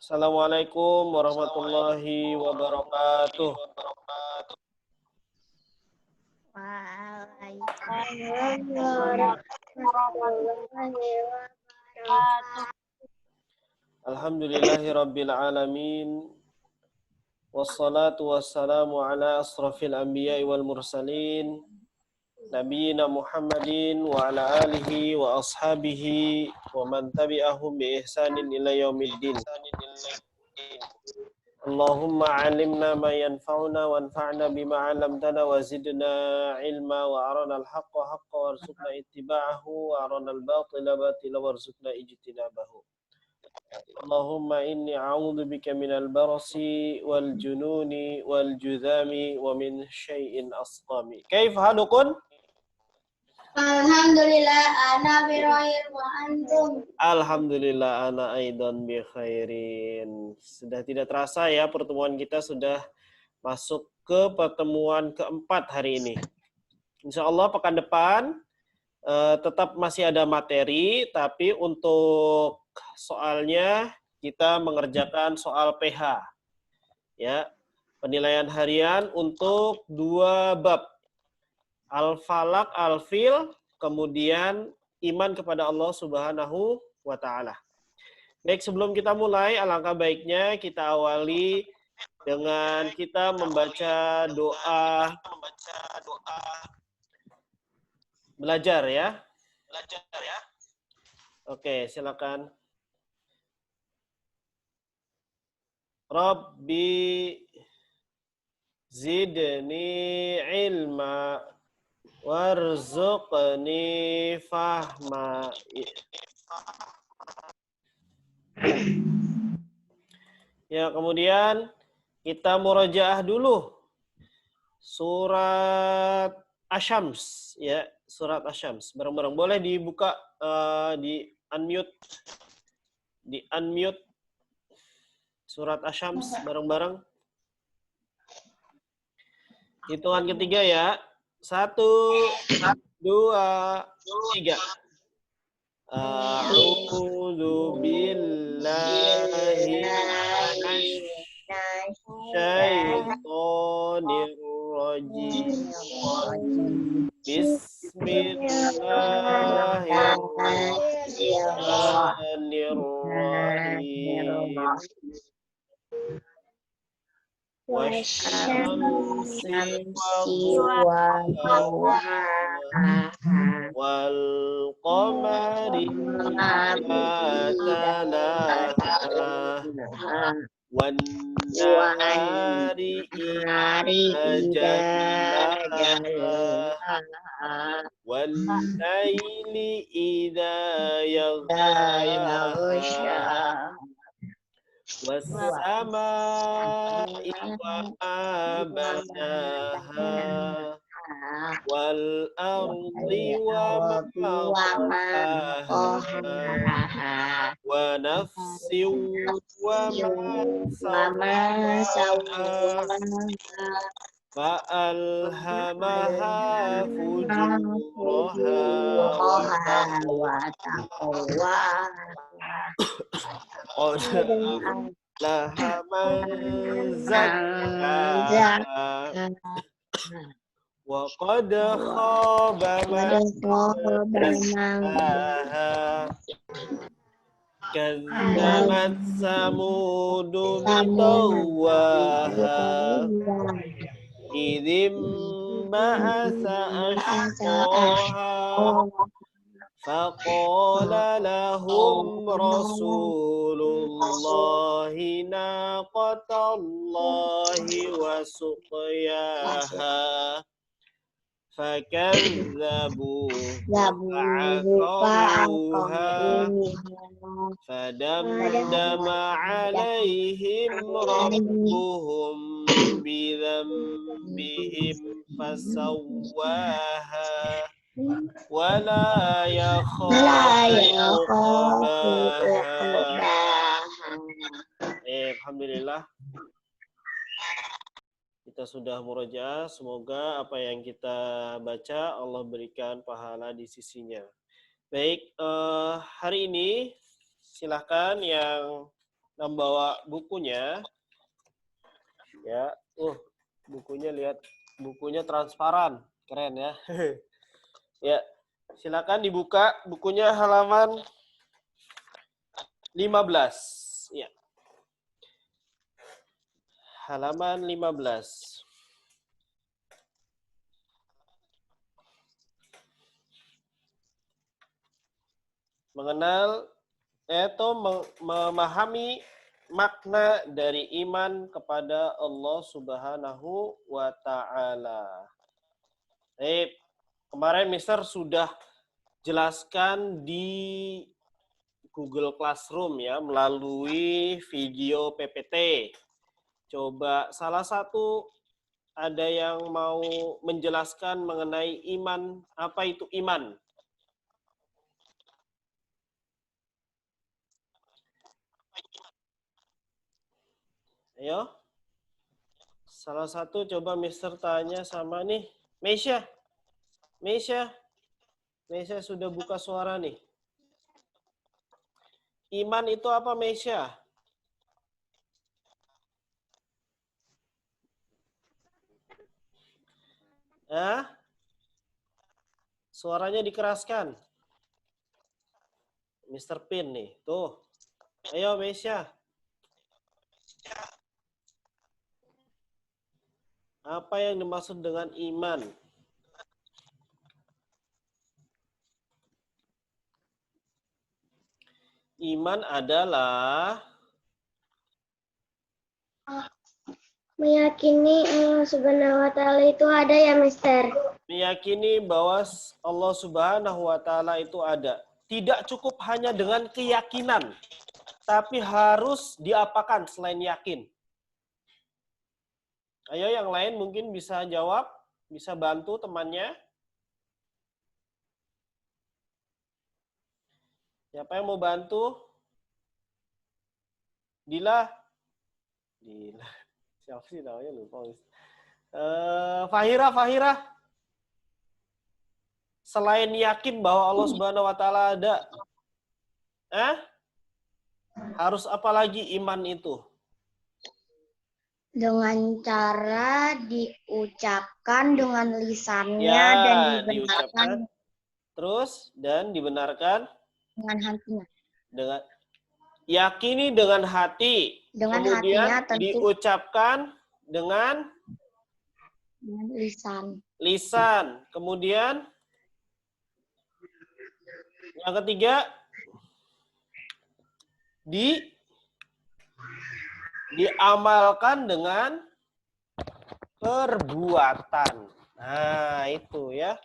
Assalamualaikum warahmatullahi wabarakatuh. Waalaikumsalam warahmatullahi wabarakatuh. Alhamdulillahirabbil alamin. Wassalatu wassalamu ala asrafil anbiya'i wal mursalin. Nabiyyina Muhammadin wa ala alihi wa ashabihi wa man tabi'ahum bi ihsanin ila yaumiddin. Allahumma 'allimna ma yanfa'una wanfa'na bima 'allamtana wa zidna 'ilma wa arana al-haqqa haqqan warzuqna ittiba'ahu wa arana al-batila batila warzuqna ijtinabahu. Allahumma inni a'udzu bika minal barasi wal jununi wal judhami wa min syai'in asqami. Kaif halukun? Alhamdulillah ana bi khair wa antum. Alhamdulillah ana aidan bi khairin. Sudah tidak terasa ya, pertemuan kita sudah masuk ke pertemuan keempat hari ini. Insya Allah pekan depan tetap masih ada materi, tapi untuk soalnya kita mengerjakan soal PH. Ya, penilaian harian untuk 2 bab. Al-Falaq, Al-Fil, kemudian iman kepada Allah Subhanahu wa taala. Baik, sebelum kita mulai, alangkah baiknya kita awali dengan kita membaca doa belajar ya. Oke, silakan. Rabbi zidni ilma warzuqni fahma. Ya, kemudian kita murojaah dulu surat Asy-Syams ya, surat Asy-Syams. Bareng-bareng boleh dibuka di unmute surat Asy-Syams bareng-bareng. Hitungan ketiga ya. 1, 2, 3. A'udzu billahi minasyaitonir rajim. Bismillahirrahmanirrahim. Wasyamsi wal qamari idza talaha wan nahari idza jallaha wal laili idza yaghsha was-samaa'i wa ma banaha wal ardi wa ma qaddaha wa nafsin wa ma sawaha fa'alhamaha fujuraha wa taqwaha laha man zakkaha wa qad khaba man dassaha kazzabat samudu bitawaha idzim ba'asa ashqaha faqala lahum rasulullahi naqatallahi wa suqyaha fakazzabu fa'aqaruha fadamdama alaihim rabbuhum bidhanbihim fasawwaha wala yakhafu Alhamdulillah kita sudah murojaah. Semoga apa yang kita baca Allah berikan pahala di sisinya. Baik, hari ini silahkan yang membawa bukunya, ya, bukunya lihat, bukunya transparan, keren ya. Ya, silakan dibuka bukunya halaman 15. Ya. Halaman 15. Mengenal yaitu memahami makna dari iman kepada Allah Subhanahu wa taala. Kemarin Mister sudah jelaskan di Google Classroom ya melalui video PPT. Coba salah satu ada yang mau menjelaskan mengenai iman, apa itu iman? Ayo. Salah satu coba Mister tanya sama nih, Meisha. Meisha sudah buka suara nih. Iman itu apa, Meisha? Hah? Suaranya dikeraskan. Mr. Pin nih, tuh. Ayo, Meisha. Apa yang dimaksud dengan iman? Iman adalah Meyakini Allah Subhanahu wa taala itu ada ya, Mister. meyakini bahwa Allah Subhanahu wa taala itu ada. Tidak cukup hanya dengan keyakinan, tapi harus diapakan selain yakin. Ayo yang lain mungkin bisa jawab, bisa bantu temannya. Siapa yang mau bantu? Dila. Siapa sih namanya lupa. Fahira. Selain yakin bahwa Allah Subhanahu wa taala ada, harus apa lagi iman itu? Dengan cara diucapkan dengan lisannya Ya, dan dibenarkan diucapkan. Terus dan dibenarkan dengan hatinya. Dengan yakini dengan hati. Dengan kemudian hatinya tentu diucapkan dengan lisan. Kemudian yang ketiga diamalkan dengan perbuatan. Nah, itu ya.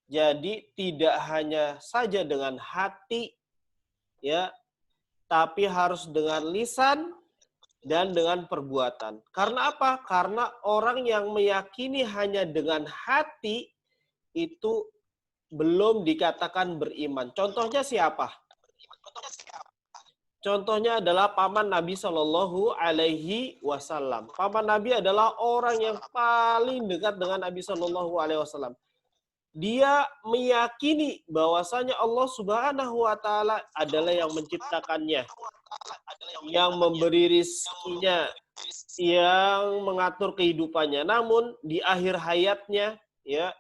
Jadi tidak hanya saja dengan hati ya, tapi harus dengan lisan dan dengan perbuatan. Karena apa? Karena orang yang meyakini hanya dengan hati itu belum dikatakan beriman. Contohnya siapa? Contohnya adalah paman Nabi Shallallahu Alaihi Wasallam. Paman Nabi adalah orang yang paling dekat dengan Nabi Shallallahu Alaihi Wasallam. Dia meyakini bahwasanya Allah Subhanahu Wa Taala adalah yang menciptakannya, yang memberi rizkinya, yang mengatur kehidupannya. Namun di akhir hayatnya, ya,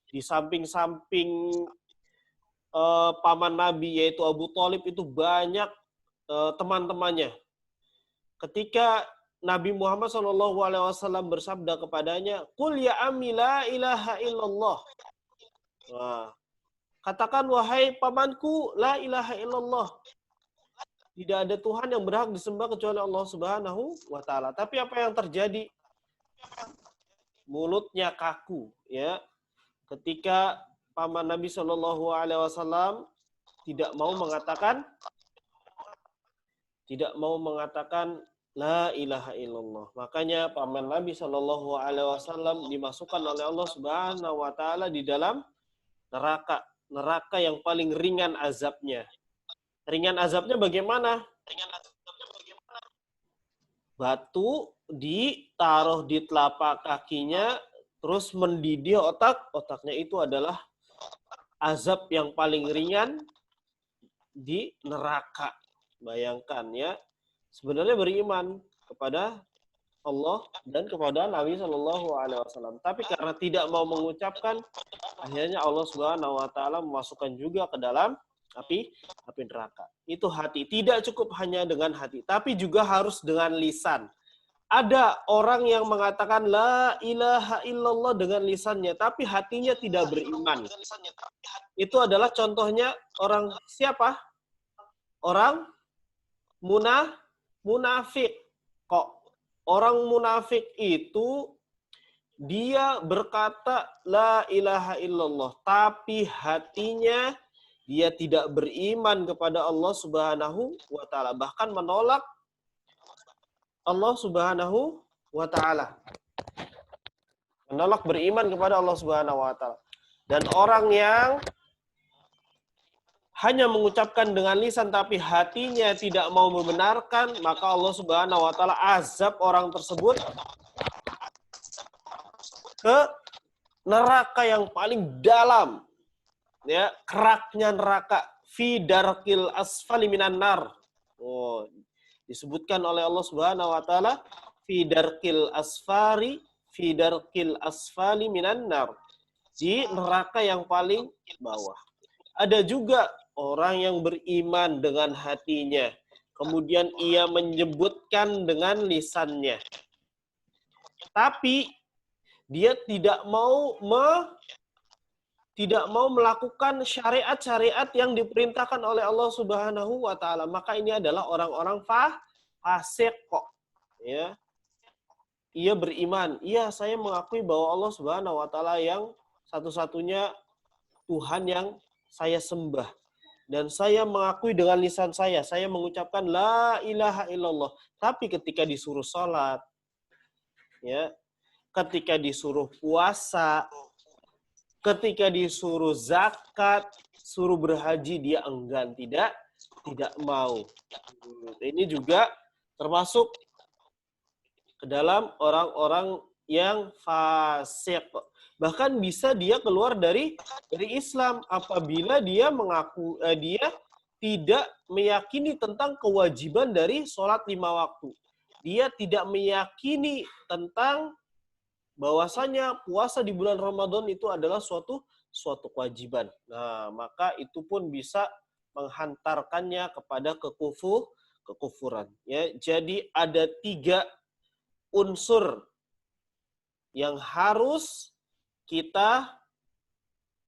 di samping-samping paman Nabi yaitu Abu Thalib itu banyak teman-temannya. Ketika Nabi Muhammad SAW bersabda kepadanya, "Qul ya ammi la ilaha illallah." Nah, katakan wahai pamanku, la ilaha illallah. Tidak ada Tuhan yang berhak disembah kecuali Allah Subhanahu wa taala. Tapi apa yang terjadi? Mulutnya kaku, ya. Ketika paman Nabi SAW tidak mau mengatakan la ilaha illallah. Makanya paman Nabi SAW dimasukkan oleh Allah Subhanahu wa taala di dalam neraka yang paling ringan azabnya. Ringan azabnya bagaimana? Batu ditaruh di telapak kakinya, terus mendidih otaknya itu adalah azab yang paling ringan di neraka. Bayangkan ya. sebenarnya beriman kepada Allah dan kepada Nabi Shallallahu Alaihi Wasallam. Tapi karena tidak mau mengucapkan, akhirnya Allah Subhanahu Wa Taala memasukkan juga ke dalam api neraka. Itu hati. Tidak cukup hanya dengan hati, tapi juga harus dengan lisan. Ada orang yang mengatakan la ilaha illallah dengan lisannya, tapi hatinya tidak beriman. Itu adalah contohnya orang siapa? Orang munafik. Kok orang munafik itu dia berkata la ilaha illallah, tapi hatinya dia tidak beriman kepada Allah Subhanahu wa taala, bahkan menolak Allah Subhanahu wa taala. Menolak beriman kepada Allah Subhanahu wa taala. Dan orang yang hanya mengucapkan dengan lisan tapi hatinya tidak mau membenarkan, maka Allah Subhanahu wa taala azab orang tersebut ke neraka yang paling dalam. Ya, keraknya neraka, fi darkil asfali minan nar. Oh, disebutkan oleh Allah Subhanahu wa taala fi darkil asfali minan nar. Di neraka yang paling bawah. Ada juga orang yang beriman dengan hatinya, kemudian ia menyebutkan dengan lisannya. Tapi dia tidak mau melakukan syariat-syariat yang diperintahkan oleh Allah Subhanahu wa taala. Maka ini adalah orang-orang fasik kok. Ya. Ia beriman. Iya, saya mengakui bahwa Allah Subhanahu wa taala yang satu-satunya Tuhan yang saya sembah. Dan saya mengakui dengan lisan saya mengucapkan la ilaha illallah. Tapi ketika disuruh sholat, ya, ketika disuruh puasa, ketika disuruh zakat, suruh berhaji, dia enggan, tidak mau. Ini juga termasuk ke dalam orang-orang yang fasik. Bahkan bisa dia keluar dari Islam apabila dia dia tidak meyakini tentang kewajiban dari sholat 5 waktu. Dia tidak meyakini tentang bahwasanya puasa di bulan Ramadan itu adalah suatu kewajiban. Nah, maka itu pun bisa menghantarkannya kepada kekufuran. Ya, jadi ada 3 unsur yang harus kita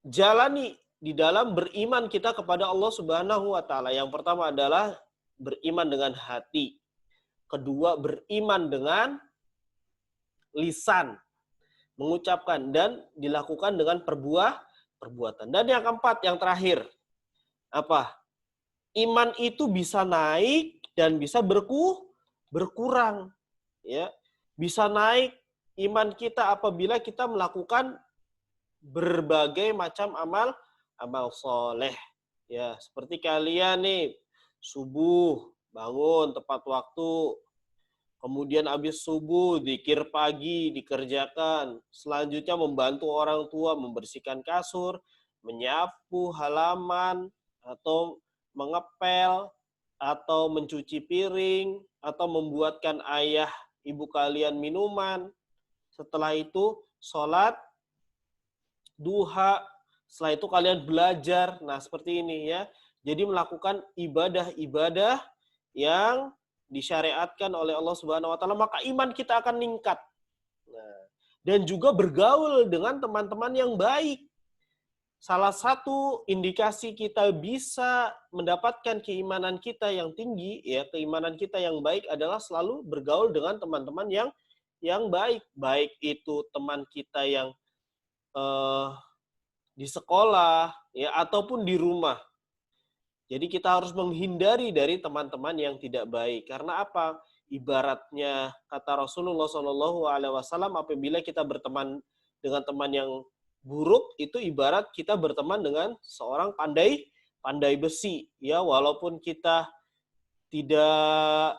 jalani di dalam beriman kita kepada Allah Subhanahu wa taala. Yang pertama adalah beriman dengan hati. Kedua, beriman dengan lisan, mengucapkan, dan dilakukan dengan perbuatan. Dan yang keempat, yang terakhir, apa? Iman itu bisa naik dan bisa berkurang. Ya, bisa naik iman kita apabila kita melakukan berbagai macam amal soleh. Ya, seperti kalian nih, subuh bangun tepat waktu, kemudian habis subuh zikir pagi dikerjakan, selanjutnya membantu orang tua membersihkan kasur, menyapu halaman, atau mengepel, atau mencuci piring, atau membuatkan ayah ibu kalian minuman. Setelah itu sholat duha, setelah itu kalian belajar. Nah, seperti ini ya. Jadi melakukan ibadah-ibadah yang disyariatkan oleh Allah Subhanahu wa taala, maka iman kita akan meningkat. Nah, dan juga bergaul dengan teman-teman yang baik. Salah satu indikasi kita bisa mendapatkan keimanan kita yang tinggi, ya, keimanan kita yang baik adalah selalu bergaul dengan teman-teman yang baik. Baik itu teman kita yang di sekolah, ya, ataupun di rumah. Jadi kita harus menghindari dari teman-teman yang tidak baik. Karena apa? Ibaratnya kata Rasulullah SAW, apabila kita berteman dengan teman yang buruk, itu ibarat kita berteman dengan seorang pandai besi. Ya, walaupun kita tidak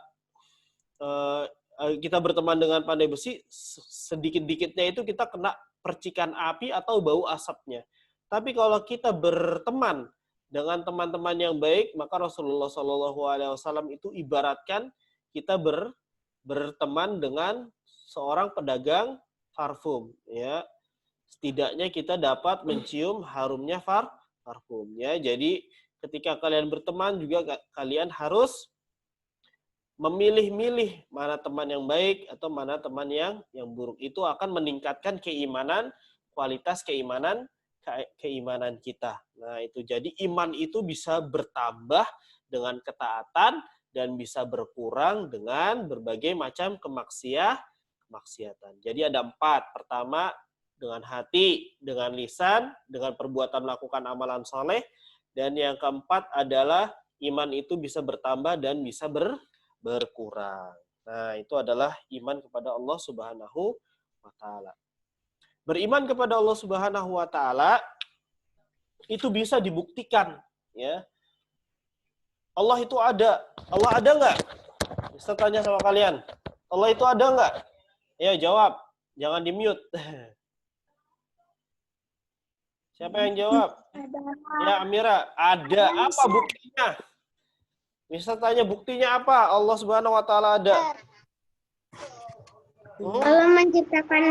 kita berteman dengan pandai besi, sedikit-dikitnya itu kita kena percikan api atau bau asapnya. Tapi kalau kita berteman dengan teman-teman yang baik, maka Rasulullah SAW itu ibaratkan kita berteman dengan seorang pedagang parfum, ya. Setidaknya kita dapat mencium harumnya parfum, ya. Jadi ketika kalian berteman juga kalian harus memilih-milih mana teman yang baik atau mana teman yang buruk. Itu akan meningkatkan keimanan, kualitas keimanan kita. Nah, itu jadi iman itu bisa bertambah dengan ketaatan dan bisa berkurang dengan berbagai macam kemaksiatan. Jadi ada 4. Pertama, dengan hati, dengan lisan, dengan perbuatan melakukan amalan soleh. Dan yang keempat adalah iman itu bisa bertambah dan bisa berkurang. Nah, itu adalah iman kepada Allah Subhanahu wa taala. Beriman kepada Allah Subhanahu wa taala itu bisa dibuktikan, ya. Allah itu ada. Allah ada enggak? Saya tanya sama kalian. Allah itu ada enggak? Ya, jawab. Jangan di-mute. Siapa yang jawab? Ada. Ya, Amira. Ada. Apa buktinya? Bisa tanya buktinya apa? Allah Subhanahu wa taala ada. Allah menciptakan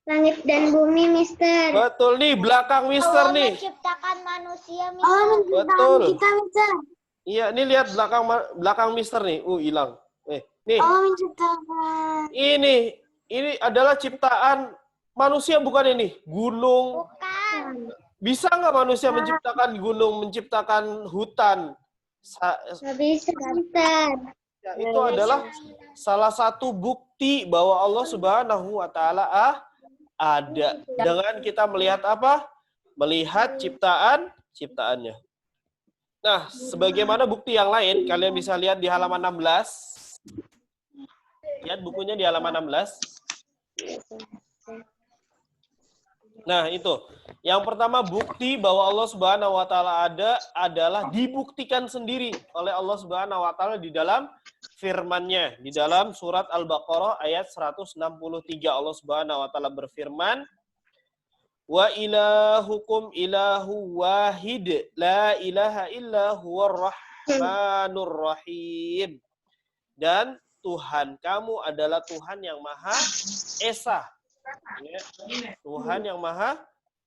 langit dan bumi, Mister. Betul nih, belakang Mister Allah nih. menciptakan manusia, Mister. Allah menciptakan kita, Mister. Iya, nih lihat belakang Mister nih. Hilang. Nih. Allah menciptakan. Ini adalah ciptaan manusia bukan ini? Gunung. Bukan. Bisa nggak manusia menciptakan gunung, menciptakan hutan? Nggak bisa, Mister. Ya, itu adalah salah satu bukti bahwa Allah Subhanahu wa taala ada. Dengan kita melihat apa? Melihat ciptaannya. Nah, sebagaimana bukti yang lain, kalian bisa lihat di halaman 16. Lihat bukunya di halaman 16. Nah, itu. Yang pertama bukti bahwa Allah Subhanahu wa taala ada adalah dibuktikan sendiri oleh Allah Subhanahu wa taala di dalam firman-Nya. Di dalam surat Al-Baqarah ayat 163 Allah Subhanahu wa taala berfirman, "Wa ilahukum ilahu wahid, la ilaha illa huwar rahmanur rahim." Dan Tuhan kamu adalah Tuhan yang Maha Esa. Ya. Tuhan yang Maha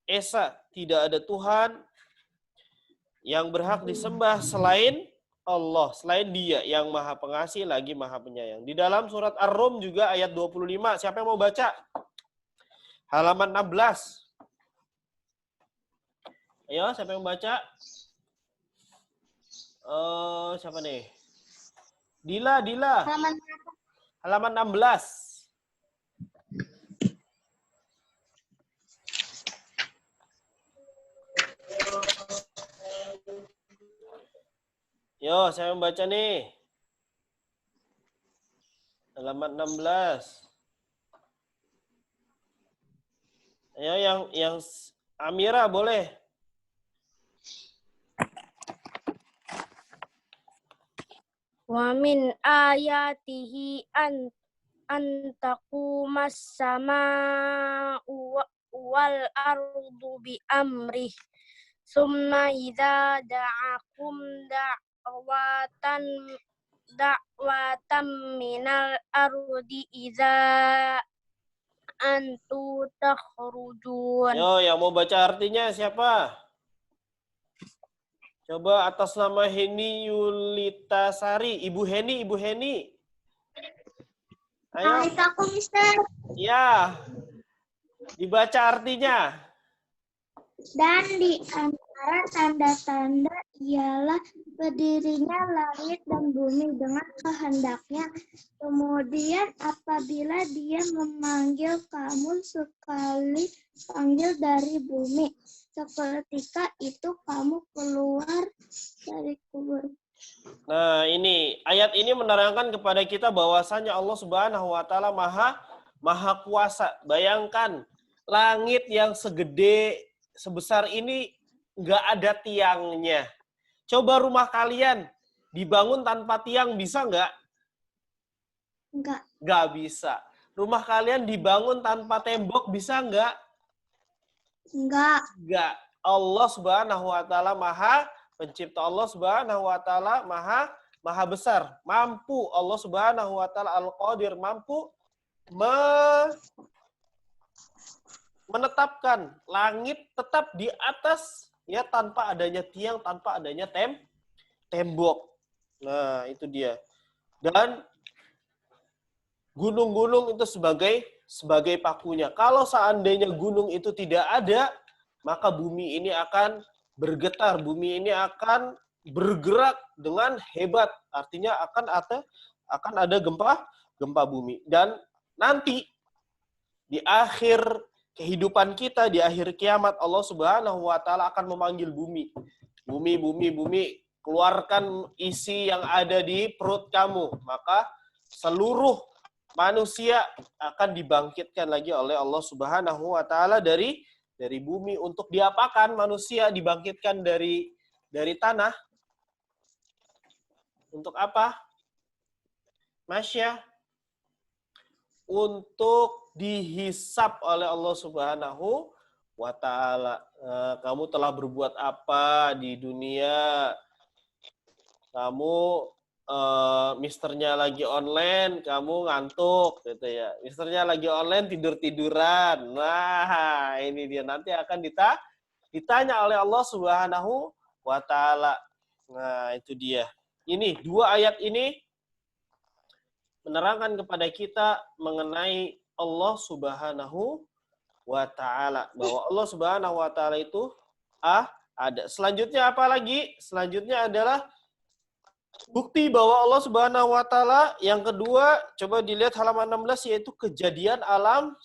Esa. Tidak ada Tuhan yang berhak disembah selain Allah. Selain Dia yang Maha Pengasih lagi Maha Penyayang. Di dalam surat Ar-Rum juga ayat 25. Siapa yang mau baca? Halaman 16. Ayo, siapa yang baca? Siapa nih? Dila. Halaman 16. Yo, saya membaca nih. Halaman 16. Ayo yang Amira boleh. Wa min ayatihi an taqumas sama'u wal ardu bi amrih summa idza da'akum da'watan minal ardi idza antu takhrujun. Yo, yang mau baca artinya siapa? Coba atas nama Heni Yulitasari. Ibu Heni. Ayo. Aku, Mister. Ya. Dibaca artinya. Dan di antara tanda-tanda ialah berdirinya langit dan bumi dengan kehendaknya. Kemudian apabila Dia memanggil kamu sekali panggil dari bumi, seketika itu kamu keluar dari kubur. Nah, ini ayat ini menerangkan kepada kita bahwasanya Allah Subhanahu wa taala Maha Kuasa. Bayangkan langit yang sebesar ini nggak ada tiangnya. Coba rumah kalian dibangun tanpa tiang bisa nggak? Nggak bisa. Rumah kalian dibangun tanpa tembok bisa nggak? Nggak. Allah Subhanahu wa taala Maha Pencipta. Allah Subhanahu wa taala Maha maha besar, mampu Allah Subhanahu wa taala Al-Qadir, mampu menetapkan langit tetap di atas ya tanpa adanya tiang, tanpa adanya tembok. Nah, itu dia. Dan gunung-gunung itu sebagai pakunya. Kalau seandainya gunung itu tidak ada, maka bumi ini akan bergetar, bumi ini akan bergerak dengan hebat. Artinya akan ada gempa bumi. Dan nanti di akhir kehidupan kita, di akhir kiamat, Allah Subhanahu wa taala akan memanggil bumi. Bumi, keluarkan isi yang ada di perut kamu. Maka seluruh manusia akan dibangkitkan lagi oleh Allah Subhanahu wa taala dari bumi. Untuk diapakan manusia dibangkitkan dari tanah? Untuk apa? Masya? Untuk dihisap oleh Allah Subhanahu wa taala. Kamu telah berbuat apa di dunia? Kamu misternya lagi online, kamu ngantuk gitu ya. Misternya lagi online tidur-tiduran. Nah, ini dia nanti akan ditanya oleh Allah Subhanahu wa taala. Nah, itu dia. Ini dua ayat ini menerangkan kepada kita mengenai Allah Subhanahu wa taala, bahwa Allah Subhanahu wa taala itu ada. Selanjutnya apa lagi? Selanjutnya adalah bukti bahwa Allah Subhanahu wa taala yang kedua, coba dilihat halaman 16, yaitu kejadian alam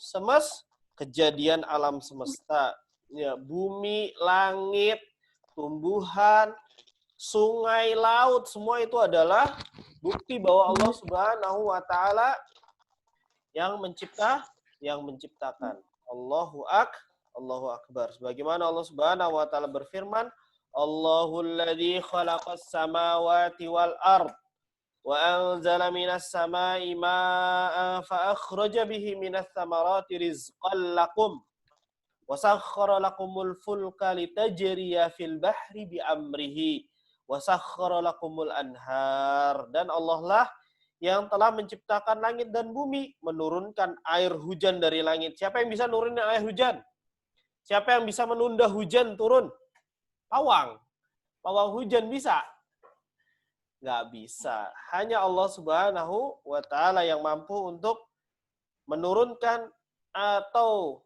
semesta. Ya, bumi, langit, tumbuhan, sungai, laut, semua itu adalah bukti bahwa Allah Subhanahu wa taala yang menciptakan. Allahu akbar. Sebagaimana Allah Subhanahu wa taala berfirman, Allahul ladzi khalaqas samawati wal ard wa anzala minas samai ma'an fa akhraja bihi minas thamarati rizqan lakum wa sakhkhara lakumul fulka litajriya fil bahri bi amrihi wa sakhkhara lakumul anhar. Dan Allah lah yang telah menciptakan langit dan bumi, menurunkan air hujan dari langit. Siapa yang bisa nurunin air hujan? Siapa yang bisa menunda hujan turun? Pawang hujan bisa? Nggak bisa. Hanya Allah Subhanahu wa taala yang mampu untuk menurunkan atau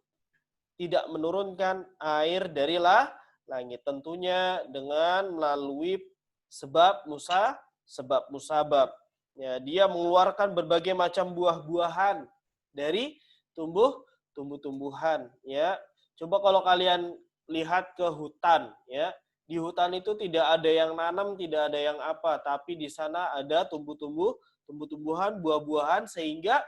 tidak menurunkan air dari langit. Tentunya dengan melalui sebab musabab. Ya, dia mengeluarkan berbagai macam buah-buahan dari tumbuh-tumbuhan. Ya, coba kalau kalian lihat ke hutan, ya, di hutan itu tidak ada yang nanam, tidak ada yang apa, tapi di sana ada tumbuh-tumbuhan, buah-buahan, sehingga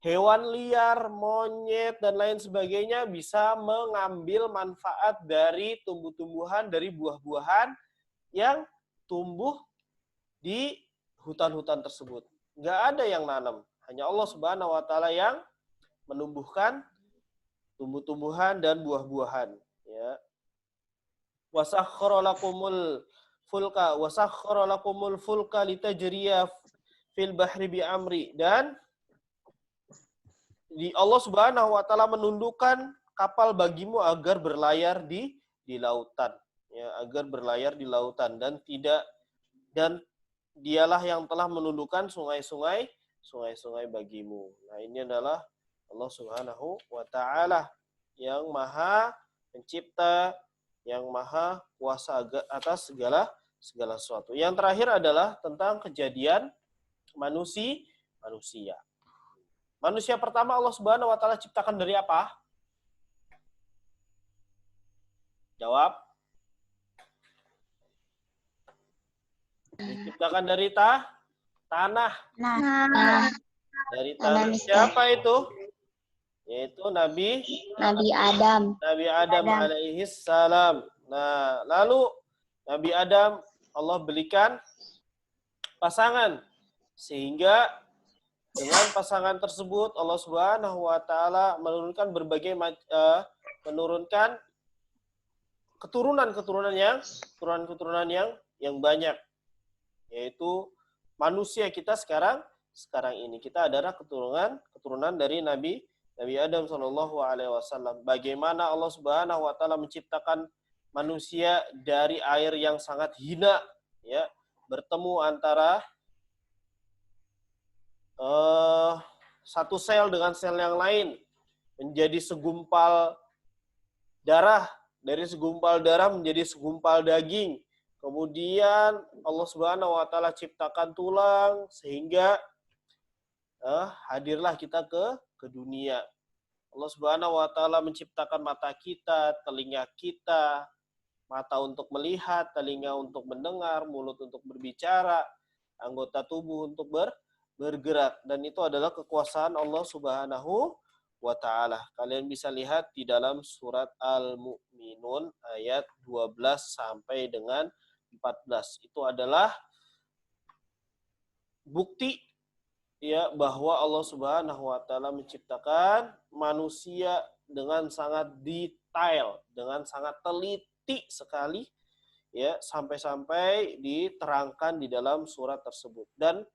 hewan liar, monyet, dan lain sebagainya bisa mengambil manfaat dari tumbuh-tumbuhan, dari buah-buahan yang tumbuh di hutan-hutan tersebut. Nggak ada yang nanam. Hanya Allah Subhanahu wa taala yang menumbuhkan tumbuh-tumbuhan dan buah-buahan. Ya. Wasakhkhara lakumul fulka litajriya fil bahri bi amri. Dan Allah Subhanahu wa taala menundukkan kapal bagimu agar berlayar di lautan, ya, agar berlayar di lautan, dan dialah yang telah menundukkan sungai-sungai bagimu. Nah, ini adalah Allah Subhanahu wa taala yang Maha Pencipta, yang Maha Kuasa atas segala sesuatu. Yang terakhir adalah tentang kejadian manusia. Manusia pertama Allah Subhanahu wa taala ciptakan dari apa? Jawab. Diciptakan dari tanah. Dari tanah. Siapa itu? Yaitu Nabi Adam. Nabi Adam alaihi salam. Nah, lalu Nabi Adam Allah berikan pasangan, sehingga dengan pasangan tersebut Allah Subhanahu wa taala menurunkan menurunkan keturunan yang banyak. yaitu manusia kita sekarang ini. Kita adalah keturunan dari Nabi Adam Shallallahu Alaihi Wasallam. Bagaimana Allah Subhanahu Wa Taala menciptakan manusia dari air yang sangat hina, ya, bertemu antara satu sel dengan sel yang lain, menjadi segumpal darah, dari segumpal darah menjadi segumpal daging. Kemudian Allah Subhanahu Wa Taala ciptakan tulang sehingga hadirlah kita ke dunia. Allah Subhanahu Wa Taala menciptakan mata kita, telinga kita, mata untuk melihat, telinga untuk mendengar, mulut untuk berbicara, anggota tubuh untuk bergerak. Dan itu adalah kekuasaan Allah Subhanahu Wa Taala. Kalian bisa lihat di dalam surat Al-Mu'minun ayat 12 sampai dengan 14. Itu adalah bukti, ya, bahwa Allah Subhanahu Wa Taala menciptakan manusia dengan sangat detail, dengan sangat teliti sekali, ya, sampai-sampai diterangkan di dalam surat tersebut. Dan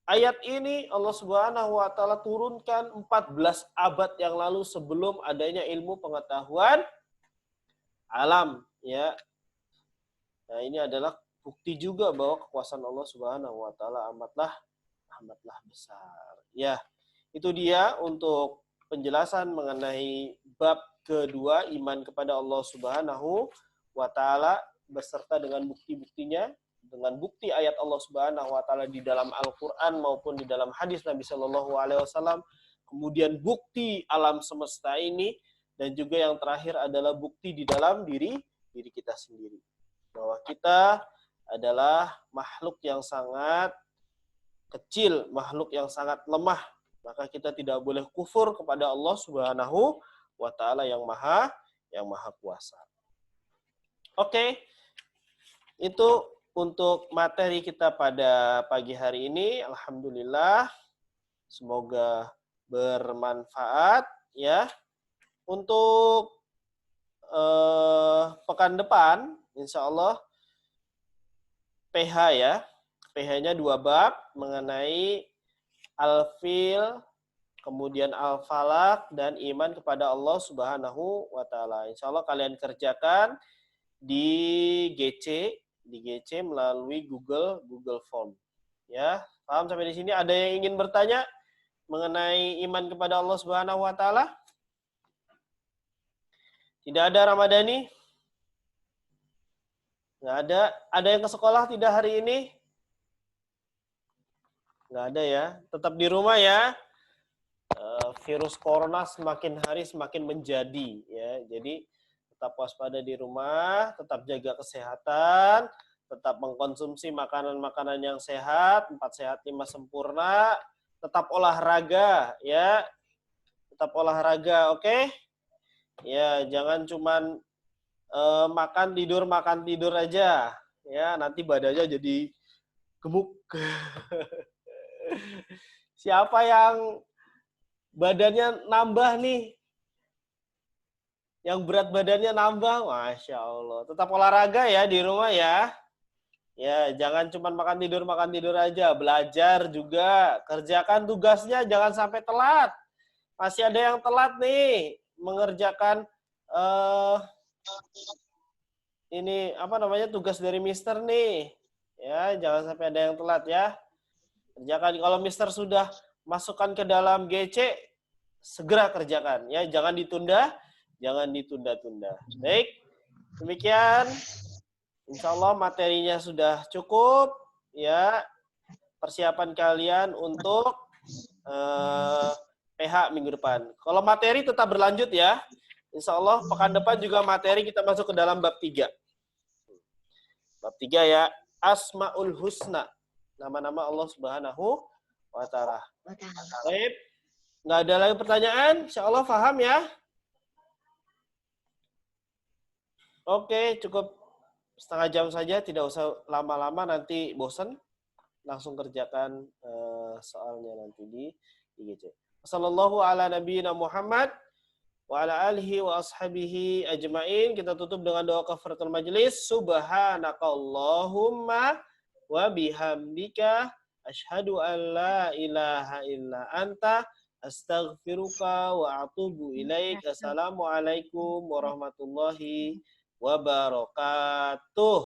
ayat ini Allah Subhanahu Wa Taala turunkan 14 abad yang lalu sebelum adanya ilmu pengetahuan alam, ya. Nah, ini adalah bukti juga bahwa kekuasaan Allah Subhanahu Wa Taala amatlah besar. Ya, itu dia untuk penjelasan mengenai bab kedua, iman kepada Allah Subhanahu Wa Taala beserta dengan bukti-buktinya, dengan bukti ayat Allah Subhanahu Wa Taala di dalam Al-Quran maupun di dalam hadis Nabi Shallallahu Alaihi Wasallam. Kemudian bukti alam semesta ini, dan juga yang terakhir adalah bukti di dalam diri kita sendiri, bahwa kita adalah makhluk yang sangat kecil, makhluk yang sangat lemah. Maka kita tidak boleh kufur kepada Allah Subhanahu Wa Taala yang maha kuasa. Oke. Itu untuk materi kita pada pagi hari ini. Alhamdulillah. Semoga bermanfaat, ya. Untuk pekan depan, insya Allah PH, ya. PH-nya 2 bab mengenai Al-Fil, kemudian Al-Falaq, dan iman kepada Allah Subhanahu Wa Taala. Insya Allah kalian kerjakan di GC melalui Google Form. Ya, paham sampai di sini? Ada yang ingin bertanya mengenai iman kepada Allah Subhanahu Wa Taala? Tidak ada, Ramadhani? Nggak ada. Ada yang ke sekolah tidak hari ini? Nggak ada, ya. Tetap di rumah, ya. Virus corona semakin hari semakin menjadi, ya. Jadi tetap waspada di rumah, tetap jaga kesehatan, tetap mengkonsumsi makanan-makanan yang sehat, 4 sehat 5 sempurna, tetap olahraga, ya. Tetap olahraga, oke? Ya, jangan cuman makan tidur aja, ya. Nanti badannya jadi gemuk. Siapa yang badannya nambah nih? Yang berat badannya nambah? Masya Allah. Tetap olahraga, ya, di rumah, ya. Ya, jangan cuma makan tidur aja. Belajar juga. Kerjakan tugasnya, jangan sampai telat. Masih ada yang telat nih mengerjakan ini apa namanya, tugas dari Mister nih. Ya, jangan sampai ada yang telat, ya. Kerjakan. Kalau Mister sudah masukkan ke dalam GC, segera kerjakan, ya. Jangan ditunda-tunda. Baik. Demikian. Insya Allah materinya sudah cukup, ya. Persiapan kalian untuk PH minggu depan. Kalau materi tetap berlanjut, ya. Insya Allah pekan depan juga materi kita masuk ke dalam bab 3. Bab 3, ya. Asmaul Husna. Nama-nama Allah Subhanahu Wa Ta'ala. Baik. Nggak ada lagi pertanyaan? Insya Allah paham, ya. Oke, cukup setengah jam saja. Tidak usah lama-lama, nanti bosan. Langsung kerjakan soalnya nanti di GC. Wassallallahu ala nabiyina Muhammad wa ala alihi wa ashabihi ajmain. Kita tutup dengan doa kafaratul majlis. Subhanakallahumma wa bihamdika asyhadu an la ilaha illa anta astaghfiruka wa atubu ilaik. Assalamualaikum warahmatullahi wabarakatuh.